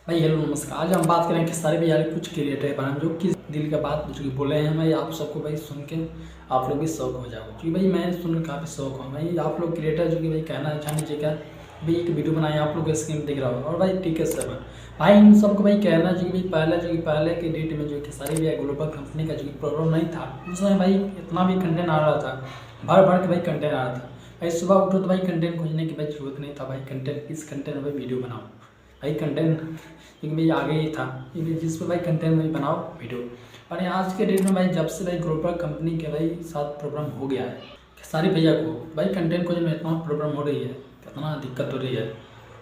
भाई हेलो नमस्कार। आज हम बात करेंगे कि सारे भी यार कुछ क्रिएटर है बारे में जो कि दिल का बात जो कि बोले हैं भाई, आप सबको भाई सुन के आप लोग भी शौक हो जाओगे, क्योंकि भाई मैं सुन के काफ़ी शौक हूँ भाई। आप लोग क्रिएटर जो कि भाई कहना अच्छा नहीं चाहिए भाई, एक वीडियो बनाए आप लोग स्क्रीन दिख रहा हो और भाई ठीक है सर भाई इन सबको भाई कहना चाहिए भाई, पहले के डेट में जो कि सारी भी ग्लोबल कंपनी का जो कि प्रॉब्लम नहीं था उस समय भाई इतना भी कंटेंट आ रहा था, भर भर के भाई कंटेंट आ रहा था भाई। सुबह उठो तो भाई कंटेंट खोजने की भाई जरूरत नहीं था भाई, कंटेंट किस कंटेंट में भाई वीडियो बनाओ भाई, कंटेंट एक भाई आगे ही था जिस पर भाई कंटेंट में बनाओ वीडियो। और आज के डेट में भाई जब से भाई ग्लोबल कंपनी के भाई साथ प्रॉब्लम हो गया है, सारी भैया को भाई कंटेंट को जब इतना प्रॉब्लम हो रही है, कितना दिक्कत हो रही है,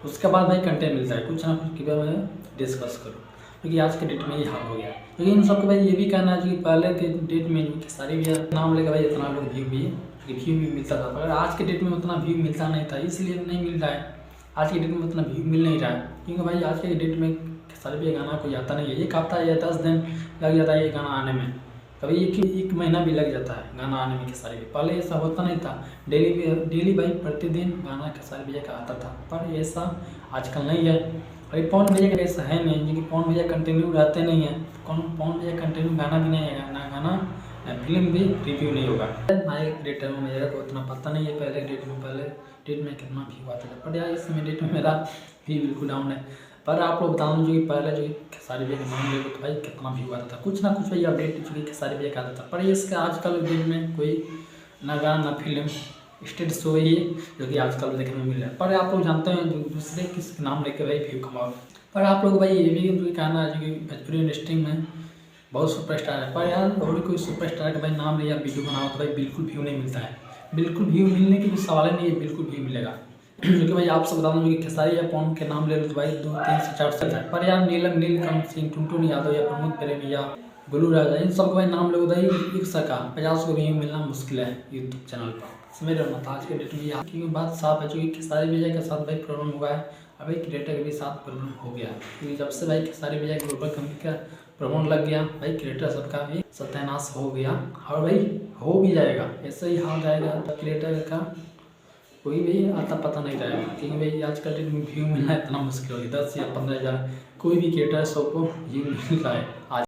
उसके बाद भाई कंटेंट मिलता है कुछ ना कुछ कि भाई मैं डिस्कस करूँ, क्योंकि आज के डेट में ये हाल हो गया है। क्योंकि इन सबको भाई ये भी कहना है कि पहले के डेट में जो कि सारी भैया नाम लेकर भाई इतना लोग व्यू भी मिलता था, पर आज के डेट में उतना व्यू मिलता नहीं था, इसलिए नहीं मिल रहा है। आज के डेट में उतना व्यू मिल नहीं रहा है क्योंकि भाई आज के डेट में सारे भी गाना कोई आता नहीं है, एक हफ्ता या 10 दिन लग जाता है ये गाना आने में, कभी एक महीना भी लग जाता है गाना आने में खेसारी भी। पहले ऐसा होता नहीं था, डेली भाई प्रतिदिन गाना खेसारी भैया का आता था, पर ऐसा आजकल नहीं है। भाई पवन भैया का ऐसा है नहीं, क्योंकि पवन भैया कंटिन्यू रहते नहीं हैं, पवन भैया कंटिन्यू गाना भी नहीं है, गाना फिल्म भी रिव्यू नहीं होगा। नए डेट में मेरे को उतना पता नहीं है, पहले डेट में कितना व्यू आता था, पर यार इस समय डेट में मेरा भी बिल्कुल डाउन है। पर आप लोग बता दो जो कि पहले जो खेसारी भैया का नाम ले तो भाई कितना व्यू आता था, कुछ ना कुछ भाई अपडेट जो कि खेसारी भैया का आता था, पर इसका आजकल डेट में कोई ना गाना ना फिल्म स्टेट शो ही है जो कि आजकल देखने में मिल रहा है। पर आप लोग जानते हैं दूसरे किस नाम लेके भाई व्यू कमाओ। पर आप लोग भाई ये भी कहना है जो कि भोजपुरी इंडस्ट्री में बहुत सुपरस्टार है, पर यार और कोई सुपरस्टार का भाई नाम लिया वीडियो बनाओ तो भाई बिल्कुल व्यू नहीं मिलता है, बिल्कुल व्यू मिलने की भी सवाल ही नहीं है, बिल्कुल व्यू मिलेगा। क्योंकि भाई आप सब बता दो कि खेसारी या पवन के नाम ले लो तो भाई 2 3 से 4 से है, पर यार नीलकंठ सिंह, टुनटुन यादव या प्रमोद प्रेमी या गुल्लू राजा, इन सबको भाई नाम लोगे भाई 100 का 50 को व्यू मिलना मुश्किल है यूट्यूब चैनल पर। समझ रहे हो ना, आज के डेट में यहाँ की बात साफ है, क्योंकि खेसारी भैया के साथ भाई प्रॉब्लम हुआ है, अभी क्रिएटर के भी साथ प्रॉब्लम हो गया, क्योंकि जब से भाई खेसारी भैया ग्लोबल कंपनी का प्रॉब्लम लग गया भाई क्रिएटर सबका भी सत्यानाश हो गया, और भाई हो भी जाएगा, ऐसे ही हो जाएगा तो क्रिएटर का कोई भी आता पता नहीं रहेगा, क्योंकि भाई आजकल डेट में व्यू मिलना इतना मुश्किल हो गया, 10 या 15 हज़ार कोई भी क्रिएटर सबको व्यू मिल रहा है आज।